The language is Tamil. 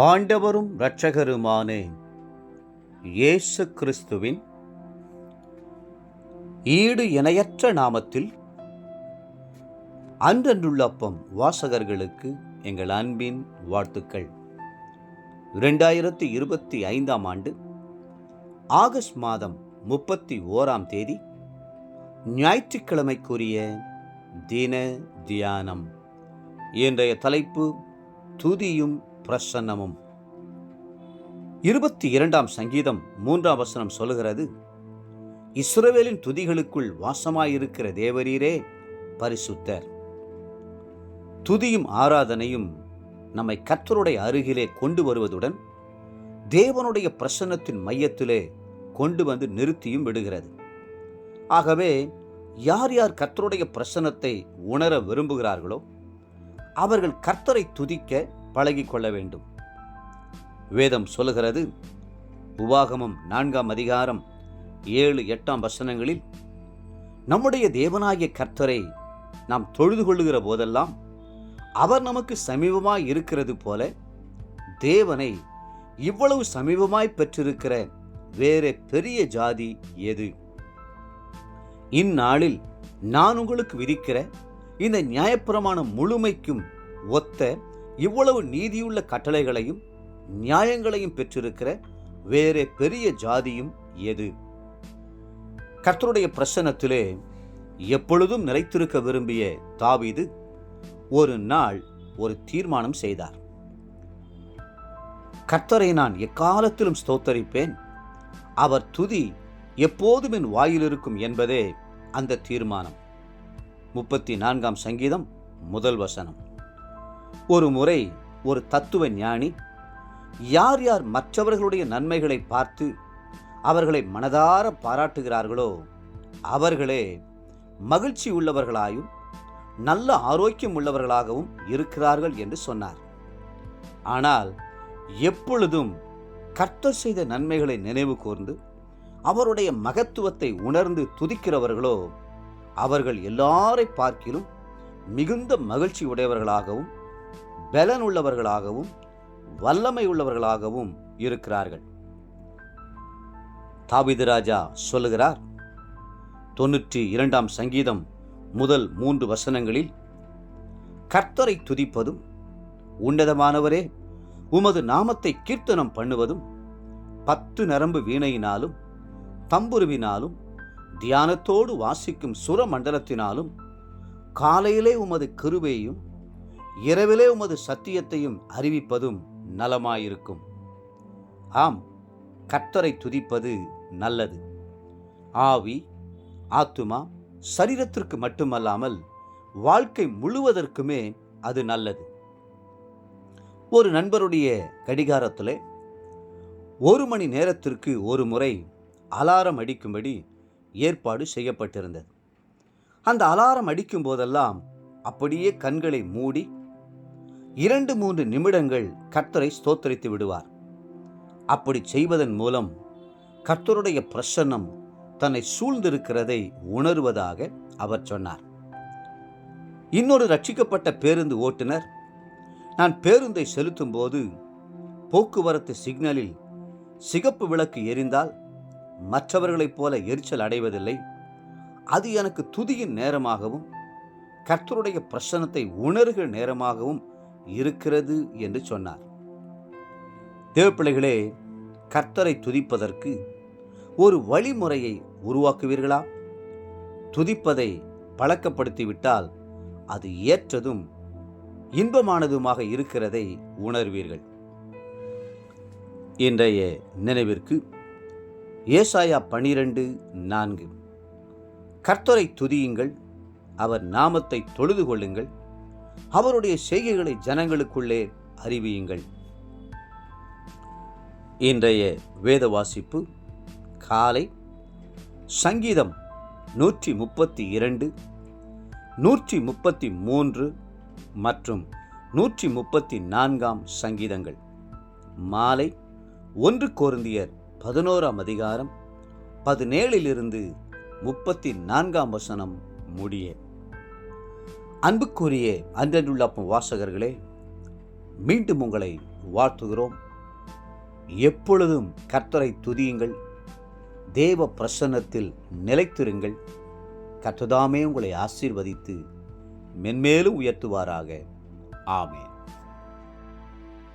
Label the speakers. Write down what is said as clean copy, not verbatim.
Speaker 1: ஆண்டவரும் இரட்சகருமான இயேசு கிறிஸ்துவின் ஈடு இணையற்ற நாமத்தில் அன்றன்றுள்ள அப்பம் வாசகர்களுக்கு எங்கள் அன்பின் வாழ்த்துக்கள். 2025 ஆண்டு ஆகஸ்ட் மாதம் 31 ஞாயிற்றுக்கிழமைக்குரிய தின தியானம். இன்றைய தலைப்பு துதியும் பிரசன்னமும். 22 சங்கீதம் 3 சொல்லுகிறது, இஸ்ரவேலின் துதிகளுக்குள் வாசமாயிருக்கிற தேவரீரே பரிசுத்தர். துதியும் ஆராதனையும் நம்மை கர்த்தருடைய அருகிலே கொண்டு வருவதுடன் தேவனுடைய பிரசன்னத்தின் மையத்திலே கொண்டு வந்து நிறுத்தியும் விடுகிறது. ஆகவே யார் யார் கர்த்தருடைய பிரசன்னத்தை உணர விரும்புகிறார்களோ அவர்கள் கர்த்தரை துதிக்க பழகிக்கொள்ள வேண்டும். வேதம் சொல்லுகிறது, உபாகமம் 4 7-8 நம்முடைய தேவனாகிய கர்த்தரை நாம் தொழுது கொள்ளுகிற போதெல்லாம் அவர் நமக்கு சமீபமாய் இருக்கிறது போல தேவனை இவ்வளவு சமீபமாய் பெற்றிருக்கிற வேற பெரிய ஜாதி எது? இந்நாளில் நான் உங்களுக்கு விதிக்கிற இந்த நியாயப்பிரமாணம் முழுமைக்கும் ஒத்த இவ்வளவு நீதியுள்ள கட்டளைகளையும் நியாயங்களையும் பெற்றிருக்கிற வேற பெரிய ஜாதியும் எது? கர்த்தருடைய பிரசன்னத்திலே எப்பொழுதும் நிலைத்திருக்க விரும்பிய தாவீது ஒரு நாள் ஒரு தீர்மானம் செய்தார். கர்த்தரை நான் எக்காலத்திலும் ஸ்தோத்தரிப்பேன், அவர் துதி எப்போதும் என் வாயில் இருக்கும் என்பதே அந்த தீர்மானம். 34 சங்கீதம் 1 ஒரு முறை ஒரு தத்துவ ஞானி யார் யார் மற்றவர்களுடைய நன்மைகளை பார்த்து அவர்களை மனதார பாராட்டுகிறார்களோ அவர்களே மகிழ்ச்சி உள்ளவர்களாயும் நல்ல ஆரோக்கியம் உள்ளவர்களாகவும் இருக்கிறார்கள் என்று சொன்னார். ஆனால் எப்பொழுதும் கர்த்தர் செய்த நன்மைகளை நினைவு கூர்ந்து அவருடைய மகத்துவத்தை உணர்ந்து துதிக்கிறவர்களோ அவர்கள் எல்லாரை பார்க்கிலும் மிகுந்த மகிழ்ச்சி உடையவர்களாகவும் பலன் உள்ளவர்களாகவும் வல்லமை உள்ளவர்களாகவும் இருக்கிறார்கள். தாவீது ராஜா சொல்லுகிறார், 92 சங்கீதம் 3 கர்த்தரை துதிப்பதும் உன்னதமானவரே உமது நாமத்தை கீர்த்தனம் பண்ணுவதும் 10 நரம்பு வீணையினாலும் தம்புருவினாலும் தியானத்தோடு வாசிக்கும் சுர மண்டலத்தினாலும் காலையிலே உமது கிருபையையும் இரவிலே உமது சத்தியத்தையும் அறிவிப்பதும் நலமாயிருக்கும். ஆம், கர்த்தரை துதிப்பது நல்லது. ஆவி, ஆத்துமா, சரீரத்திற்கு மட்டுமல்லாமல் வாழ்க்கை முழுவதற்குமே அது நல்லது. ஒரு நண்பருடைய கடிகாரத்திலே 1 மணி நேரத்திற்கு ஒரு முறை அலாரம் அடிக்கும்படி ஏற்பாடு செய்யப்பட்டிருந்தது. அந்த அலாரம் அடிக்கும் போதெல்லாம் அப்படியே கண்களை மூடி 2-3 நிமிடங்கள் கர்த்தரை ஸ்தோத்தரித்து விடுவார். அப்படி செய்வதன் மூலம் கர்த்தருடைய பிரசன்னம் தன்னை சூழ்ந்திருக்கிறதை உணர்வதாக அவர் சொன்னார். இன்னொரு ரட்சிக்கப்பட்ட பேருந்து ஓட்டுநர், நான் பேருந்தை செலுத்தும் போது போக்குவரத்து சிக்னலில் சிகப்பு விளக்கு எரிந்தால் மற்றவர்களைப் போல எரிச்சல் அடைவதில்லை, அது எனக்கு துதியின் நேரமாகவும் கர்த்தருடைய பிரசன்னத்தை உணர்கிற நேரமாகவும் இருக்கிறது என்று சொன்னார். தேவப்பிள்ளைகளே, கர்த்தரை துதிப்பதற்கு ஒரு வழிமுறையை உருவாக்குவீர்களா? துதிப்பதை பழக்கப்படுத்திவிட்டால் அது ஏற்றதும் இன்பமானதுமாக இருக்கிறதை உணர்வீர்கள். இன்றைய நினைவிற்கு ஏசாயா 12:4 கர்த்தரை துதியுங்கள், அவர் நாமத்தை தொழுது கொள்ளுங்கள், அவருடைய செய்கைகளை ஜனங்களுக்குள்ளே அறிவியுங்கள். இன்றைய வேத வாசிப்பு காலை சங்கீதம் 132, 133 மற்றும் 134 சங்கீதங்கள். மாலை 1 கொரிந்தியர் 11 17-34 முடிய. அன்புக்குரிய அன்றன்றுள்ள வாசகர்களே, மீண்டும் உங்களை வாழ்த்துகிறோம். எப்பொழுதும் கர்த்தரை துதியுங்கள். தேவ பிரசன்னத்தில் நிலைத்திருங்கள். கர்த்தர் தாமே உங்களை ஆசீர்வதித்து மென்மேலும் உயர்த்துவாராக. ஆமென்.